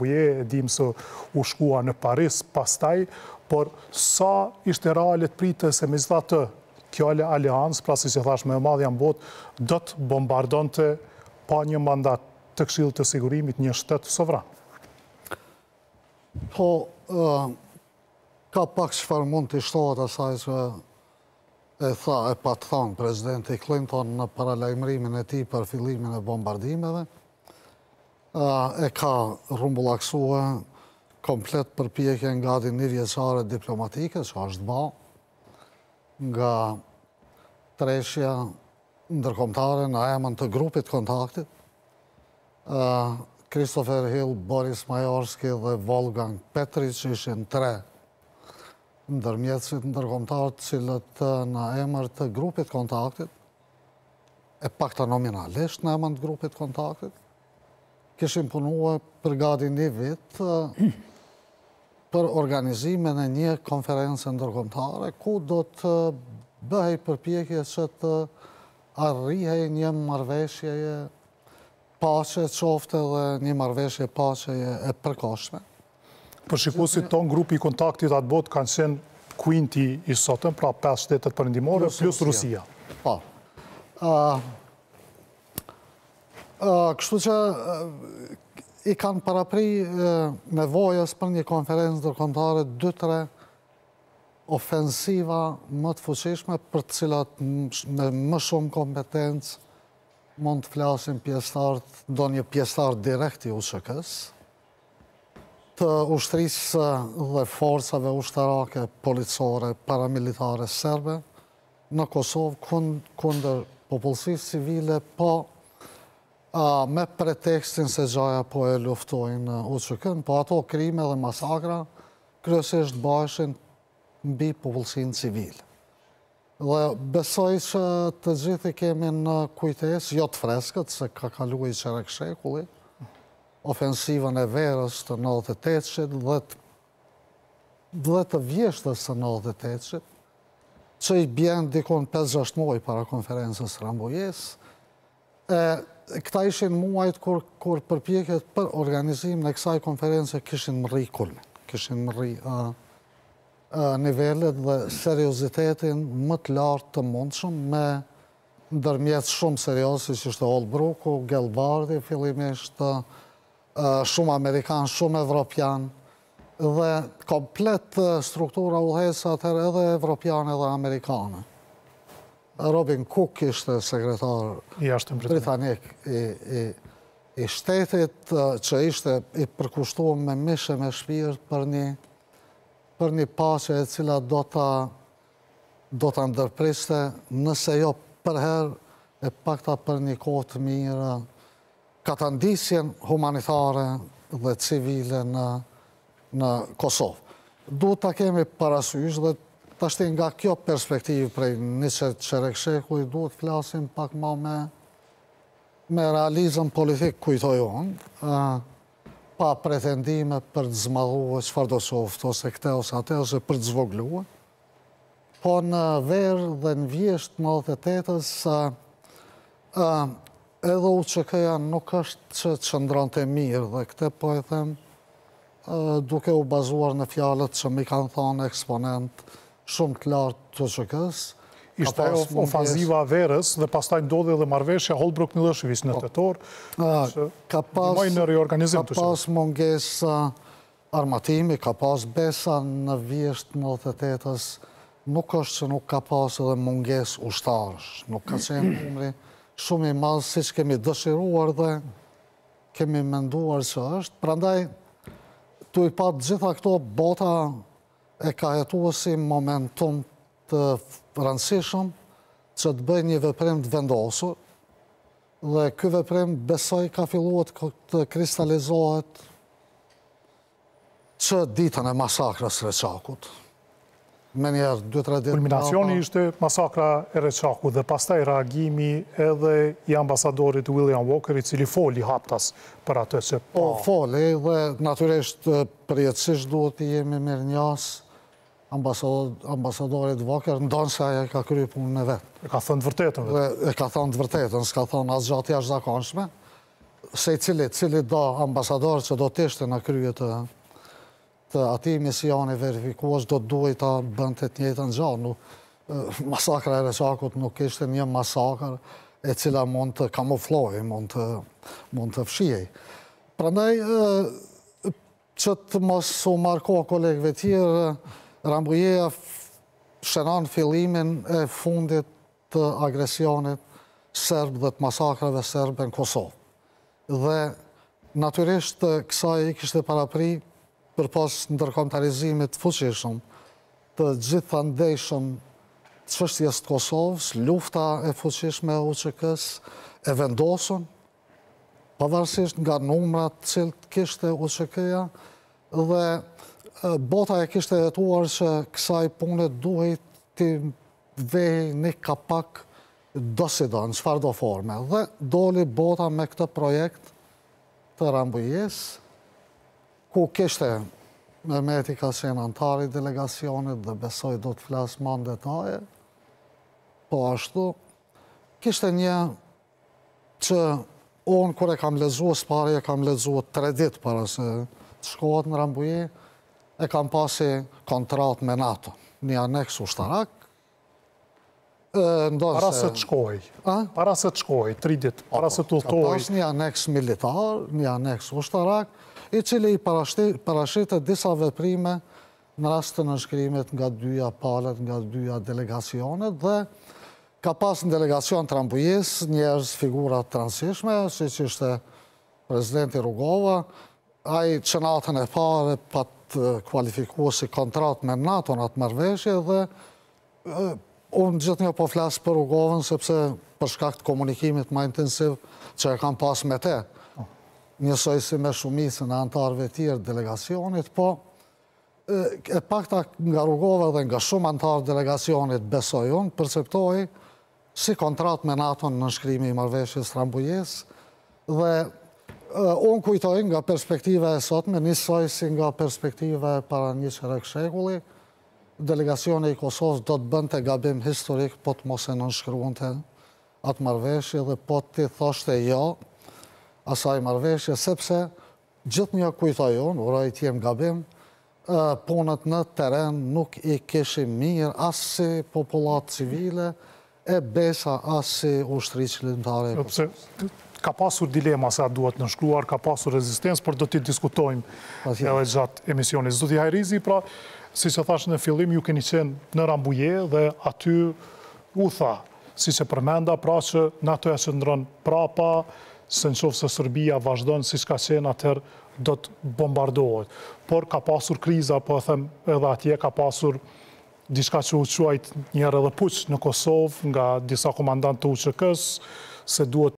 Rambuje, dim se u shkua në Paris pastaj, por sa ishte realit pritë se me zda të kjo aleancë, pra si që thash me madhja në botë, do të bombardonte pa një mandat të Këshillit të Sigurimit një shtet sovran? Po, ka pak çfarë mund të shtohet asaj që e pa të thonë presidenti Clinton në paralajmërimin e tij për fillimin e bombardimeve, e ka rrumbullaksue komplet përpjekje nga një vjeçare diplomatike, që është ba, nga treshja ndërkombëtare në emër të grupit kontaktit. Christopher Hill, Boris Majorski dhe Wolfgang Petri, që ishin 3 ndërmjetësit ndërkombëtar të cilët në emër të grupit kontaktit, e pakta nominalisht në emër të grupit kontaktit, kishin punuar për gati një vit për organizimin e një konferencë ndërkombëtare ku do të bëhej përpjekje që të arrihej një marrëveshjeje paqe qofte dhe një marrëveshje paqeje e përkohshme. Për shikuesit ton, grupi i kontaktit atë botë kanë qenë Quinti i sotëm, pra 5 shtetet perëndimore plus Rusia. Po. Kështu që i kanë parapri nevojës për një konferencë ndërkombëtare 2-3 ofensiva më të fuqishme për të cilat me më shumë kompetencë mund të flasin pjesëtarët, do një pjesëtar direkt i UÇK-s, të ushtrisë dhe forcave ushtarake, policore, paramilitare serbe në Kosovë kundër popullsisë civile, po me pretekstin se gjaja po e luftojnë UÇK-n, po ato krime dhe masakra kryesisht bëheshin mbi popullsinë civile. Dhe besoj që të gjithë i kemi në kujtesë, jo të freskët, se ka kaluar i çerek shekulli, ofensivën e verës të 98-shit dhe të vjeshtës të 98-shit, që i bjen dikon 5-6 muaj para konferencës Rambujes. Këta ishin muajt kur përpjekjet për organizimin e kësaj konference kishin më rri kulmin, kishin më rri nivellet dhe seriozitetin më të lartë të mundshëm me ndërmjet shumë seriosi që ishte Holbrooku, Gelbardi, fillimisht shumë Amerikan, shumë Evropian, dhe komplet struktura udhëheqëse atëherë edhe Evropiane dhe Amerikane. Robin Cook ishte sekretar britanik i shtetit, që ishte i përkushtuar me mishe me shpirt për një paqe e cila do ta ndërpriste, nëse jo përherë, e pakta për një kohë të mirë, katandisjen humanitare dhe civile në Kosovë. Duhet ta kemi parasysh dhe tashti nga kjo perspektivë prej një çerek shekulli duhet flasim pak më me realizëm politik kujtoj unë, pa pretendime për të zmadhuar çfarë do qoftë, ose këtë ose atë, ose për të zvogluar. Po në verë dhe në vjesht 98-ës, edhe UÇK-ja nuk është që qëndronte mirë, dhe këtë po e them duke u bazuar në fjalët që mi kanë thënë eksponent shumë të lartë të UÇK-s. Ishte ofanziva verës dhe pastaj ndodhi edhe marrëveshja Holbrooke-Milošević në tetor, ka pas mungesë armatimi, ka pas besa në vjesht 98-ës, nuk është që nuk ka pas edhe mungesë ushtarësh, nuk ka qenë numri shumë i madh siç kemi dëshiruar dhe kemi menduar që është. Prandaj, tu i pa gjitha këto, bota e ka jetuar si momentum të rëndësishëm që të bëjë një veprim të vendosur, dhe ky veprim besoj ka filluar të kristalizohet që ditën e masakrës së Reçakut. Me njerë 2-3 ditë. Kulminacioni ishte masakra e Reçakut dhe pastaj reagimi edhe i ambasadorit William Walker, i cili foli haptas për atë që pa. Foli dhe natyrisht përjetësisht duhet të jemi mirënjohës ambasadorit Walker, ndonë se aja ka kryer punën e vetë. E ka thënë të vërtetën. E ka thënë të vërtetën, s'ka thënë asgjë të jashtëzakonshme. se cili do ambasador që do të ishte në krye të ati misioni verifikues do të duhet ta bënte të njëjtën gjë. Masakra e Reçakut nuk ishte një masakër e cila mund të kamuflojë, mund të fshihej. Prandaj që të mos u marko kolegëve tjerë, Rambujeja shënon fillimin e fundit të agresionit serb dhe të masakrave serbe në Kosovë. Dhe natyrisht kësaj i kishte parapri përpas ndërkombëtarizimit fuqishëm të gjithandejshëm çështjes të Kosovës, lufta e fuqishme e UÇK-s e vendosën, pavarësisht nga numrat që kishte UÇK-ja, dhe bota e kishte jetuar që kësaj pune duhet të vej një kapak do si do, në çfarë do forme. Dhe doli bota me këtë projekt të Rambujes, ku kishte Mehmeti ka qenë antari delegacionit dhe besoj do të flasë më në detaje, po ashtu, kishte një që unë kur e kam lexuar s'pari, e kam lexuar 3 ditë para se të shkohet në Rambuje, e kam pasi kontrat me NATO, një aneks ushtarak. Para se të shkoj, 3 ditë, para se të udhtoj. Ka pas një aneks militar, një aneks ushtarak, i cili i parashitet disa veprime në rast të nënshkrimit nga dyja palët, nga dyja delegacionet, dhe ka pas në delegacion të Rambujes njerëz figurat transishme, si që ishte prezidenti Rugova, ai që natën e pare pa të kualifikuar si kontrat me NATO në atë marrëveshje, dhe unë gjithë një po flasë për Rugovën, sepse për shkak të komunikimit më intensiv që e kam pas me te, njësoj si me shumicën e antarëve tjerë delegacionit, po e pakta nga Rugova dhe nga shumë antarë delegacionit besoj unë, perceptoj si kontrat me NATO në nënshkrimi i marrëveshjes Rambujes, dhe unë kujtoj nga perspektiva e sotme, njësoj si nga perspektiva e para 20 shekulli, delegacioni i Kosovës do të bënte gabim historik po të mos e nënshkruante atë marrëveshje dhe po të thoshte jo asaj marrëveshje, sepse gjithë një kujtoj unë, uroj të jem gabim, punët në teren nuk i kishim mirë as si popullat civile e besa as si ushtri qëllimtare. Ka pasur dilema sa duhet nënshkruar, ka pasur rezistencë, por do t'i diskutojmë edhe gjatë emisionit. Zoti Hajrizi, pra, si që thash në fillim, ju keni qenë në Rambuje dhe aty u tha, si që përmenda, pra që NATO e qëndron prapa, se në qofë se Serbia vazhdojnë si që ka qenë atër do të bombardohet. Por ka pasur kriza, po e them edhe atje, ka pasur diçka që u quajt njerë edhe puq në Kosovë nga disa komandantë të UÇK-s, se duhet